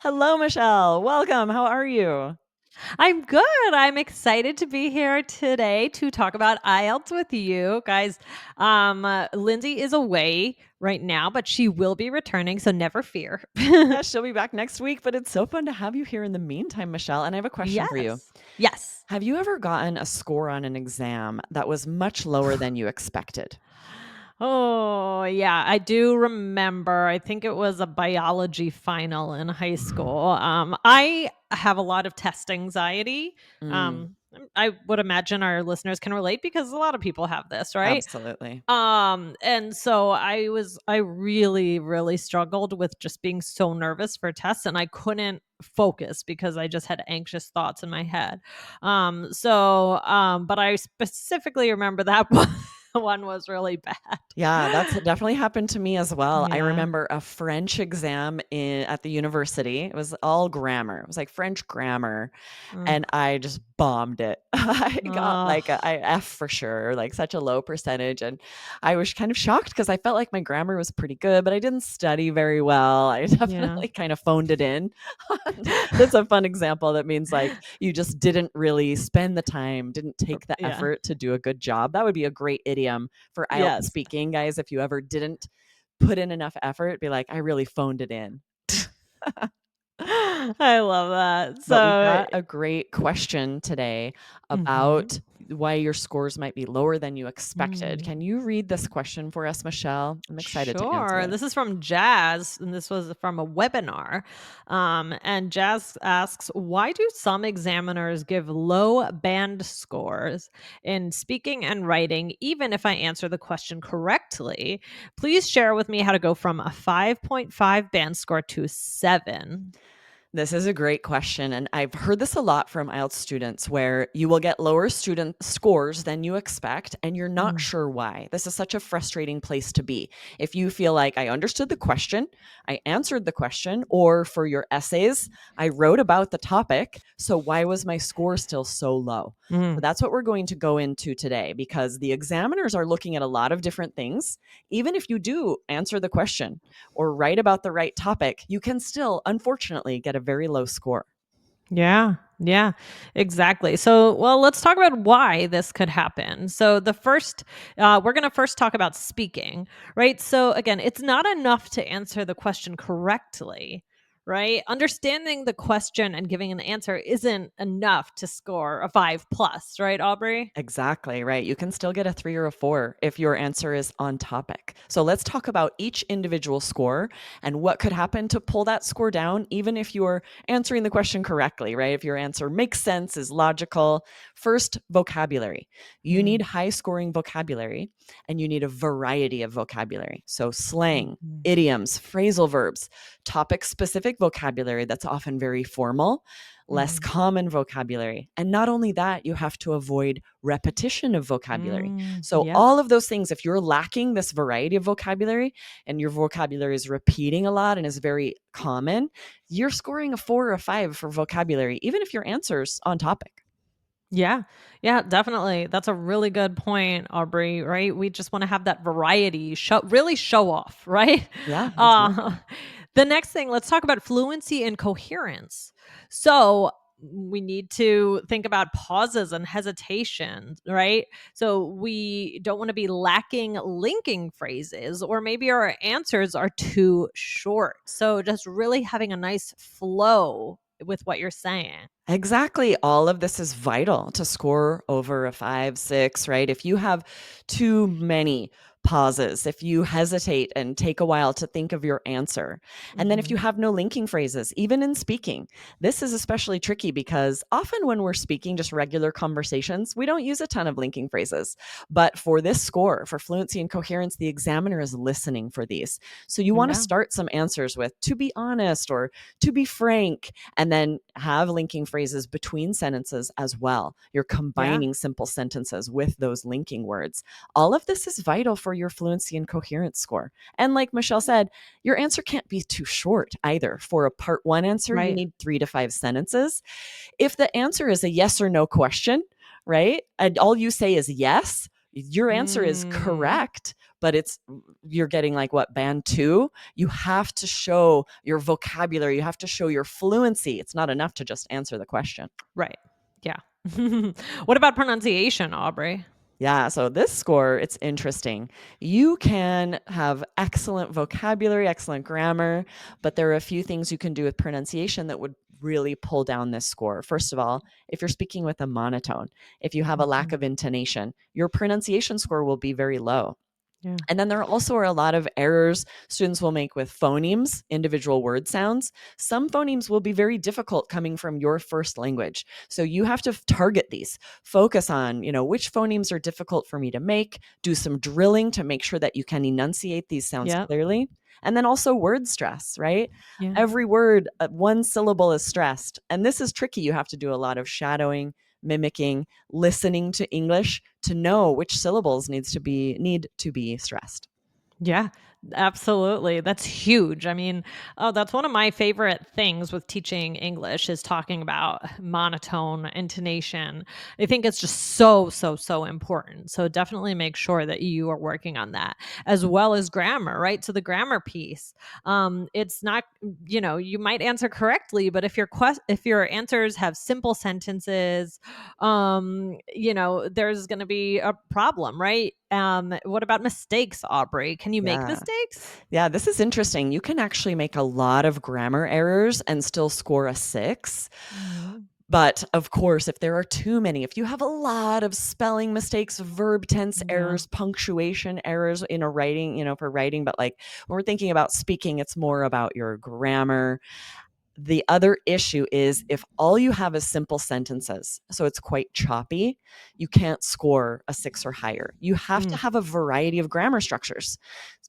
Hello, Michelle. Welcome. How are you? I'm good. I'm excited to be here today to talk about IELTS with you guys. Lindsay is away right now, but she will be returning, so never fear. Yeah, she'll be back next week, but it's so fun to have you here in the meantime, Michelle. And I have a question for you. Yes. Yes. Have you ever gotten a score on an exam that was much lower than you expected? Oh, yeah, I do remember. I think it was a biology final in high school. I have a lot of test anxiety. Mm, I would imagine our listeners can relate because a lot of people have this, right? absolutely. And so I really, really struggled with just being so nervous for tests and I couldn't focus because I just had anxious thoughts in my head. But I specifically remember that one was really bad. Yeah, that's definitely happened to me as well. I Yeah. remember a French exam at the university. It was all grammar. It was like French grammar. Mm. And I just bombed it. I got Ugh, like a F for sure, like such a low percentage, and I was kind of shocked because I felt like my grammar was pretty good, but I didn't study very well. I yeah. definitely kind of phoned it in. That's a fun example that means like you just didn't really spend the time, didn't take the Yeah. effort to do a good job. That would be a great idiom for IELTS Yes. speaking, guys. If you ever didn't put in enough effort, be like, I really phoned it in. I love that. But we've So got a great question today mhm. about why your scores might be lower than you expected. Mm. Can you read this question for us, Michelle? I'm excited to answer Sure. it. This is from Jazz, and this was from a webinar. And Jazz asks, why do some examiners give low band scores in speaking and writing, even if I answer the question correctly? Please share with me how to go from a 5.5 band score to 7. This is a great question. And I've heard this a lot from IELTS students where you will get lower student scores than you expect, and you're not Mm. sure why. This is such a frustrating place to be. If you feel like I understood the question, I answered the question, or for your essays, I wrote about the topic. So why was my score still so low? So Mm. that's what we're going to go into today because the examiners are looking at a lot of different things. Even if you do answer the question, or write about the right topic, you can still, unfortunately, get a very low score. Yeah, yeah, exactly. So, well, let's talk about why this could happen. So, we're going to first talk about speaking, right? So, again, it's not enough to answer the question correctly, right? Understanding the question and giving an answer isn't enough to score a 5 plus, right, Aubrey? Exactly, right. You can still get a 3 or a 4 if your answer is on topic. So let's talk about each individual score and what could happen to pull that score down, even if you're answering the question correctly, right? If your answer makes sense, is logical. First, vocabulary. You need Mm. high scoring vocabulary and you need a variety of vocabulary. So slang, Mhm. idioms, phrasal verbs, topic specific vocabulary that's often very formal, less Mhm. common vocabulary. And not only that, you have to avoid repetition of vocabulary. So, Yep. all of those things, if you're lacking this variety of vocabulary and your vocabulary is repeating a lot and is very common, you're scoring a 4 or a 5 for vocabulary, even if your answer's on topic. Yeah. Yeah, definitely. That's a really good point, Aubrey, right? We just want to have that variety, really show off, right? Yeah, Uh, exactly. the next thing, let's talk about fluency and coherence. So, we need to think about pauses and hesitation, right? So, we don't want to be lacking linking phrases, or maybe our answers are too short. So, just really having a nice flow with what you're saying. Exactly. All of this is vital to score over a 5, 6, right? If you have too many pauses, if you hesitate and take a while to think of your answer, and then if you Mhm. have no linking phrases, even in speaking, this is especially tricky because often when we're speaking just regular conversations, we don't use a ton of linking phrases. But for this score, for fluency and coherence, the examiner is listening for these. So you want to Yeah. start some answers with to be honest or to be frank and then have linking phrases between sentences as well. You're Yeah. combining simple sentences with those linking words. All of this is vital for your fluency and coherence score. And like Michelle said, your answer can't be too short either. For a part one answer, you Right. need 3 to 5 sentences. If the answer is a yes or no question, right? And all you say is yes, your answer is Mm. correct, but you're getting like what, band 2, you have to show your vocabulary, you have to show your fluency. It's not enough to just answer the question. Right. Yeah. What about pronunciation, Aubrey? Yeah, so this score, it's interesting. You can have excellent vocabulary, excellent grammar, but there are a few things you can do with pronunciation that would really pull down this score. First of all, if you're speaking with a monotone, if you have a lack Mhm. of intonation, your pronunciation score will be very low. Yeah. And then there also are a lot of errors students will make with phonemes, individual word sounds. Some phonemes will be very difficult coming from your first language. So you have to target these, focus on, which phonemes are difficult for me to make, do some drilling to make sure that you can enunciate these sounds Yep. clearly. And then also word stress, right? Yeah. Every word, one syllable is stressed. And this is tricky. You have to do a lot of shadowing, mimicking, listening to English to know which syllables need to be stressed. Yeah, absolutely. That's huge. I mean, oh, that's one of my favorite things with teaching English is talking about monotone, intonation. I think it's just so, so, so important. So definitely make sure that you are working on that as well as grammar, right? So the grammar piece, it's not, you might answer correctly, but if your answers have simple sentences, there's going to be a problem, right? What about mistakes, Aubrey? Can you make Yeah. mistakes? Yeah, this is interesting. You can actually make a lot of grammar errors and still score a 6. Mhm. But of course, if there are too many, if you have a lot of spelling mistakes, verb tense Yeah. errors, punctuation errors in a writing, for writing, but like when we're thinking about speaking, it's more about your grammar. The other issue is if all you have is simple sentences, so it's quite choppy, you can't score a 6 or higher. You have to Mm, have a variety of grammar structures.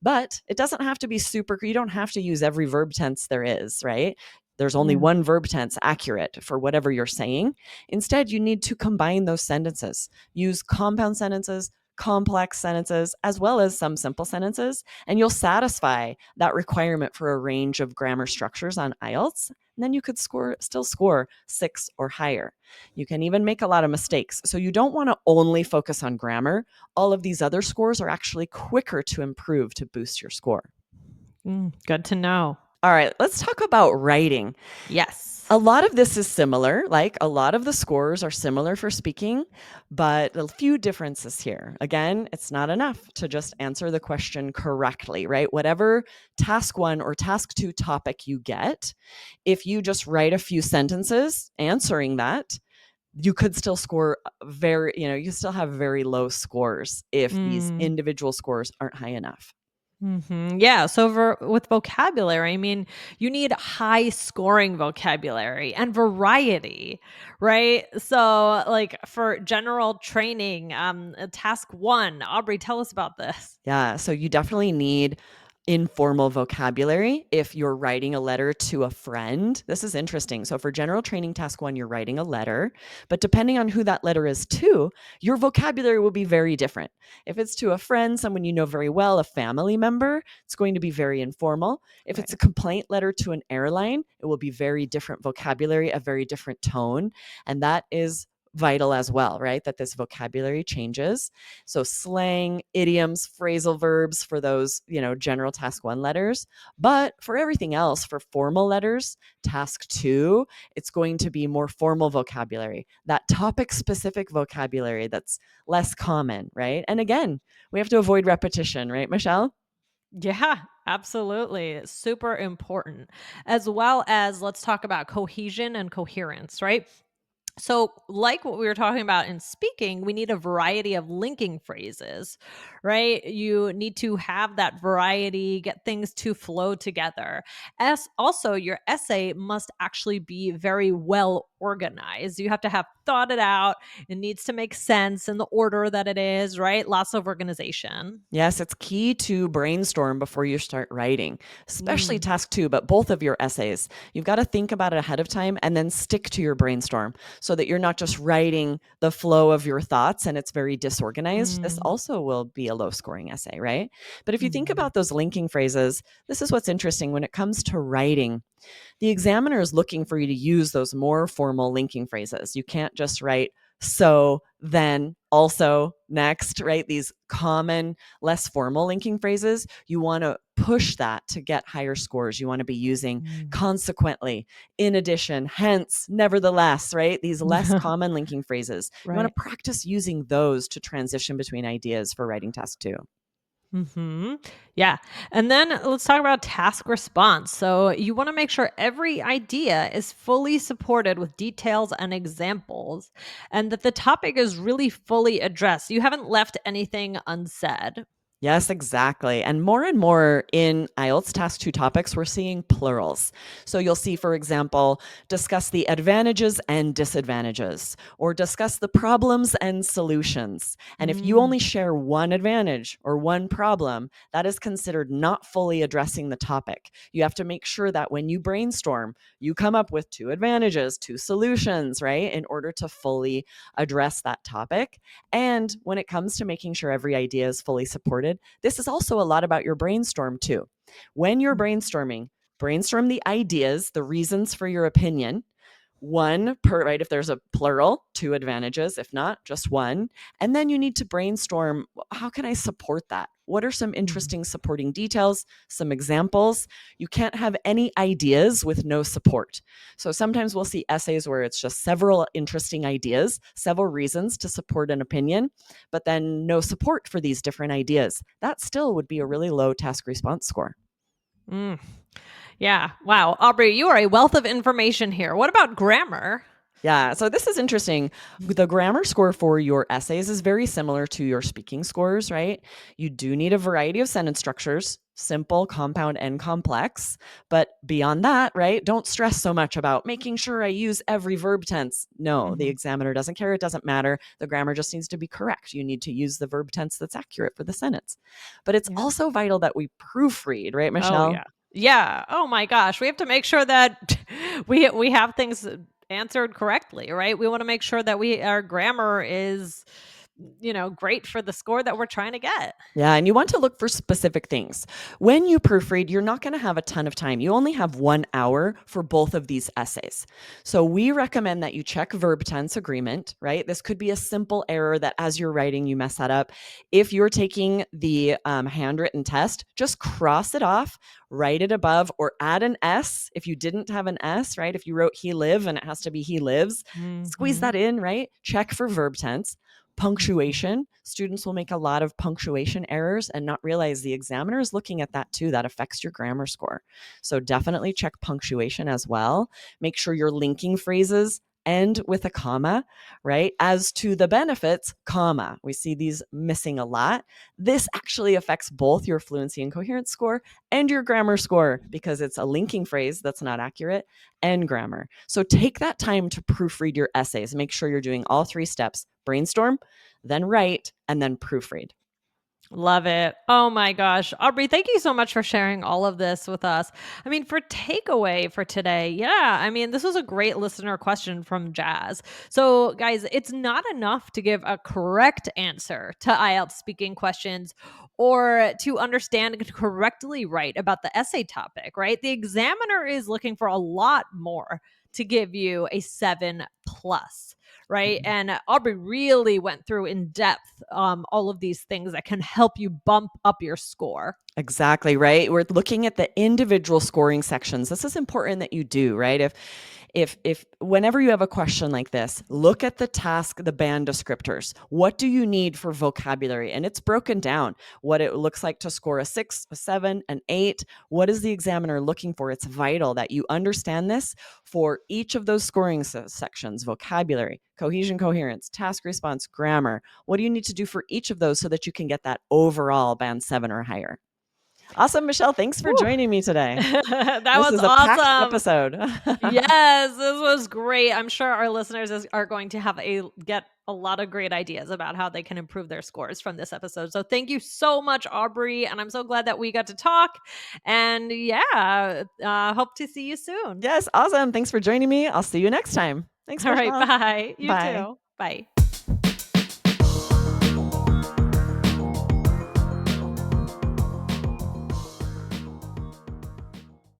But it doesn't have to be you don't have to use every verb tense there is, right? There's only yeah. one verb tense accurate for whatever you're saying. Instead, you need to combine those sentences. Use compound sentences, complex sentences, as well as some simple sentences, and you'll satisfy that requirement for a range of grammar structures on IELTS. And then you could still score 6 or higher. You can even make a lot of mistakes. So you don't want to only focus on grammar. All of these other scores are actually quicker to improve to boost your score. Good to know. All right, let's talk about writing. Yes. A lot of this is similar, like a lot of the scores are similar for speaking, but a few differences here. Again, it's not enough to just answer the question correctly, right? Whatever task 1 or task 2 topic you get, if you just write a few sentences answering that, you could still score you still have very low scores if these Mm. individual scores aren't high enough. Yeah. So with vocabulary, I mean, you need high scoring vocabulary and variety, right? So, like for general training, task 1, Aubrey, tell us about this. Yeah, so you definitely need informal vocabulary if you're writing a letter to a friend. This is interesting. So for general training task 1, you're writing a letter, but depending on who that letter is to, your vocabulary will be very different. If it's to a friend, someone you know very well, a family member, it's going to be very informal. If it's a Right. complaint letter to an airline, it will be very different vocabulary, a very different tone, and that is vital as well, right? That this vocabulary changes. So slang, idioms, phrasal verbs for those, general task 1 letters. But for everything else, for formal letters, task 2, it's going to be more formal vocabulary, that topic specific vocabulary that's less common, right? And again, we have to avoid repetition, right, Michelle? Yeah, absolutely. It's super important. As well as let's talk about cohesion and coherence, right? So, like what we were talking about in speaking, we need a variety of linking phrases, right? You need to have that variety, get things to flow together. As also, your essay must actually be very well organized. You have to have thought it out. It needs to make sense in the order that it is, right? Lots of organization. Yes, it's key to brainstorm before you start writing, especially Mm, task 2, but both of your essays. You've got to think about it ahead of time and then stick to your brainstorm so that you're not just writing the flow of your thoughts and it's very disorganized. This mm, also will be a low scoring essay, right? But if you think mhm. about those linking phrases, this is what's interesting when it comes to writing. The examiner is looking for you to use those more formal linking phrases. You can't just write So then also next, right, these common, less formal linking phrases, you want to push that to get higher scores. You want to be using Mm. consequently, in addition, hence, nevertheless, right? These less common linking phrases. You want Right. to practice using those to transition between ideas for writing task 2. Yeah. And then let's talk about task response. So you want to make sure every idea is fully supported with details and examples, and that the topic is really fully addressed. You haven't left anything unsaid. Yes, exactly. And more in IELTS Task 2 topics, we're seeing plurals. So you'll see, for example, discuss the advantages and disadvantages, or discuss the problems and solutions. And if you Mm, only share one advantage or one problem, that is considered not fully addressing the topic. You have to make sure that when you brainstorm, you come up with 2 advantages, 2 solutions, right, in order to fully address that topic. And when it comes to making sure every idea is fully supported, this is also a lot about your brainstorm too. When you're mm, brainstorming, brainstorm the ideas, the reasons for your opinion, one per, right? If there's a plural, 2 advantages. If not, just one. And then you need to brainstorm, how can I support that? What are some mhm. interesting supporting details, some examples? You can't have any ideas with no support. So sometimes we'll see essays where it's just several interesting ideas, several reasons to support an opinion, but then no support for these different ideas. That still would be a really low task response score. Mm. Yeah. Wow. Aubrey, you are a wealth of information here. What about grammar? Yeah, so this is interesting. The grammar score for your essays is very similar to your speaking scores, right? You do need a variety of sentence structures, simple, compound, and complex. But beyond that, right, don't stress so much about making sure I use every verb tense. No, the Mhm. examiner doesn't care. It doesn't matter. The grammar just needs to be correct. You need to use the verb tense that's accurate for the sentence. But it's Yeah. also vital that we proofread, right, Oh, Michelle? yeah. Yeah. Oh my gosh. We have to make sure that we have things answered correctly, right? We want to make sure that we our grammar is great for the score that we're trying to get. Yeah, and you want to look for specific things. When you proofread, you're not going to have a ton of time. You only have 1 hour for both of these essays. So we recommend that you check verb tense agreement, right? This could be a simple error that as you're writing, you mess that up. If you're taking the handwritten test, just cross it off, write it above, or add an S if you didn't have an S, right? If you wrote he live and it has to be he lives, squeeze Mhm. that in, right? Check for verb tense. Mhm. Punctuation, students will make a lot of punctuation errors and not realize the examiner is looking at that too. That affects your grammar score. So definitely check punctuation as well. Make sure you're linking phrases end with a comma, right? As to the benefits, comma. We see these missing a lot. This actually affects both your fluency and coherence score and your grammar score because it's a linking phrase that's not accurate and grammar. So take that time to proofread your essays. Make sure you're doing all 3 steps: brainstorm, then write, and then proofread. Love it. Oh my gosh. Aubrey, thank you so much for sharing all of this with us. I mean, for takeaway for today, yeah, I mean, this was a great listener question from Jazz. So, guys, it's not enough to give a correct answer to IELTS speaking questions or to understand and correctly write about the essay topic, right? The examiner is looking for a lot more to give you a 7 plus, right? And Aubrey really went through in depth all of these things that can help you bump up your score. Exactly, right? We're looking at the individual scoring sections. This is important that you do, right? If whenever you have a question like this, look at the task, the band descriptors. What do you need for vocabulary? And it's broken down what it looks like to score a 6, a 7, an 8. What is the examiner looking for? It's vital that you understand this for each of those scoring sections: vocabulary, cohesion, coherence, task response, grammar. What do you need to do for each of those so that you can get that overall band 7 or higher? Awesome, Michelle. Thanks for Whew. joining me today. That This was is a packed awesome. episode. Yes, this was great. I'm sure our listeners are going to get a lot of great ideas about how they can improve their scores from this episode. So thank you so much, Aubrey, and I'm so glad that we got to talk. And yeah, hope to see you soon. Yes, awesome. Thanks for joining me. I'll see you next time. Thanks, All right, Michelle. bye. You Bye. too. Bye.